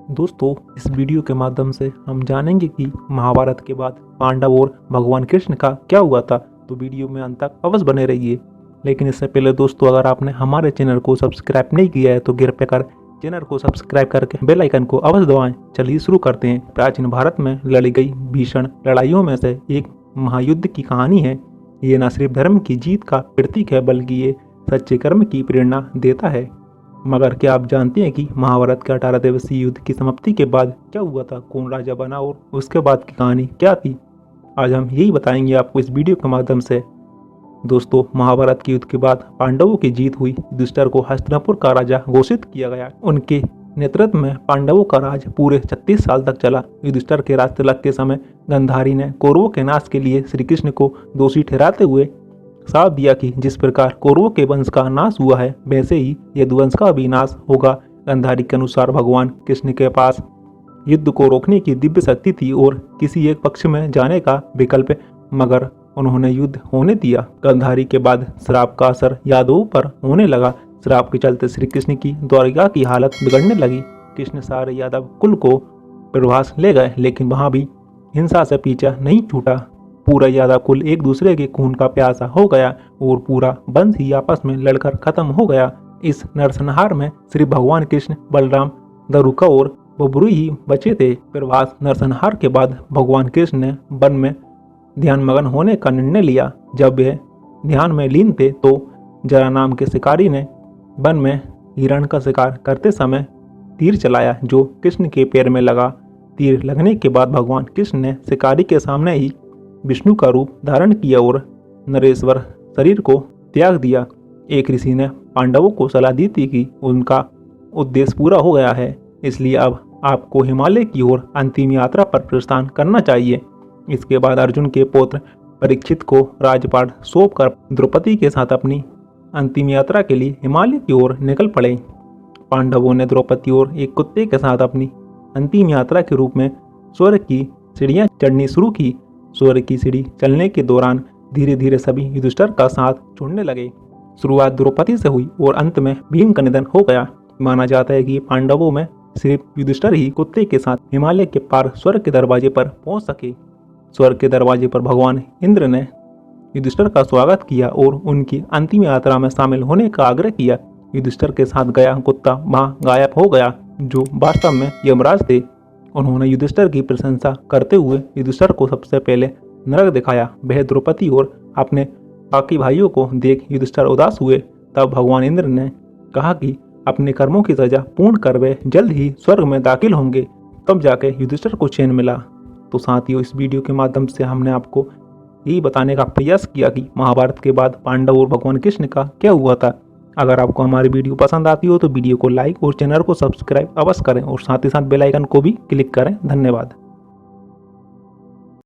दोस्तों, इस वीडियो के माध्यम से हम जानेंगे कि महाभारत के बाद पांडव और भगवान कृष्ण का क्या हुआ था। तो वीडियो में अंत तक अवश्य बने रहिए। लेकिन इससे पहले दोस्तों, अगर आपने हमारे चैनल को सब्सक्राइब नहीं किया है तो कृपया कर चैनल को सब्सक्राइब करके बेल आइकन को अवश्य दबाएं। चलिए शुरू करते हैं। प्राचीन भारत में लड़ी गई भीषण लड़ाइयों में से एक महायुद्ध की कहानी है। ये न सिर्फ धर्म की जीत का प्रतीक है, बल्कि ये सच्चे कर्म की प्रेरणा देता है। मगर क्या आप जानते हैं कि महाभारत के 18 दिवसीय युद्ध की समाप्ति के बाद क्या हुआ था? कौन राजा बना और उसके बाद की कहानी क्या थी? आज हम यही बताएंगे आपको इस वीडियो के माध्यम से। दोस्तों, महाभारत के युद्ध के बाद पांडवों की जीत हुई। युधिष्ठिर को हस्तिनापुर का राजा घोषित किया गया। उनके नेतृत्व में पांडवों का राज पूरे 36 साल तक चला। युधिष्ठिर के राज तिलक के समय गांधारी ने कौरवों के नाश के लिए श्री कृष्ण को दोषी ठहराते हुए साफ दिया कि जिस प्रकार कौरवों के वंश का नाश हुआ है, वैसे ही यदुवंश का भी नाश होगा। गांधारी के अनुसार भगवान कृष्ण के पास युद्ध को रोकने की दिव्य शक्ति थी और किसी एक पक्ष में जाने का विकल्प, मगर उन्होंने युद्ध होने दिया। गांधारी के बाद श्राप का असर यादवों पर होने लगा। श्राप के चलते श्री कृष्ण की द्वारिका की हालत बिगड़ने लगी। कृष्ण सारे यादव कुल को प्रवास ले गए, लेकिन वहां भी हिंसा से पीछा नहीं छूटा। पूरा यादव कुल एक दूसरे के खून का प्यासा हो गया और पूरा वंश ही आपस में लड़कर खत्म हो गया। इस नरसंहार में श्री भगवान कृष्ण, बलराम, दरुका और बबरू ही बचे थे। प्रभास नरसंहार के बाद भगवान कृष्ण ने वन में ध्यान मगन होने का निर्णय लिया। जब वे ध्यान में लीन थे तो जरा नाम के शिकारी ने वन में हिरण का शिकार करते समय तीर चलाया, जो कृष्ण के पैर में लगा। तीर लगने के बाद भगवान कृष्ण ने शिकारी के सामने ही विष्णु का रूप धारण किया और नरेश्वर शरीर को त्याग दिया। एक ऋषि ने पांडवों को सलाह दी थी कि उनका उद्देश्य पूरा हो गया है, इसलिए अब आपको हिमालय की ओर अंतिम यात्रा पर प्रस्थान करना चाहिए। इसके बाद अर्जुन के पुत्र परीक्षित को राजपाट सौंपकर द्रौपदी के साथ अपनी अंतिम यात्रा के लिए हिमालय की ओर निकल पड़े। पांडवों ने द्रौपदी और एक कुत्ते के साथ अपनी अंतिम यात्रा के रूप में स्वर्ग की सीढ़ियां चढ़नी शुरू की। स्वर्ग की सीढ़ी चलने के दौरान धीरे धीरे सभी युधिष्ठिर का साथ छोड़ने लगे। शुरुआत द्रौपदी से हुई और अंत में भीम का निधन हो गया। माना जाता है कि पांडवों में सिर्फ युधिष्ठिर ही कुत्ते के साथ हिमालय के पार स्वर्ग के दरवाजे पर पहुंच सके। स्वर्ग के दरवाजे पर भगवान इंद्र ने युधिष्ठिर का स्वागत किया और उनकी अंतिम यात्रा में शामिल होने का आग्रह किया। युधिष्ठिर के साथ गया कुत्ता वहां गायब हो गया, जो वास्तव में यमराज थे। उन्होंने युधिष्ठिर की प्रशंसा करते हुए युधिष्ठिर को सबसे पहले नरक दिखाया। वह द्रौपदी और अपने बाकी भाइयों को देख युधिष्ठिर उदास हुए। तब भगवान इंद्र ने कहा कि अपने कर्मों की सजा पूर्ण कर वे जल्द ही स्वर्ग में दाखिल होंगे। तब जाके युधिष्ठिर को चैन मिला। तो साथियों, इस वीडियो के माध्यम से हमने आपको यही बताने का प्रयास किया कि महाभारत के बाद पांडव और भगवान कृष्ण का क्या हुआ था। अगर आपको हमारी वीडियो पसंद आती हो तो वीडियो को लाइक और चैनल को सब्सक्राइब अवश्य करें और साथ ही साथ बेल आइकन को भी क्लिक करें। धन्यवाद।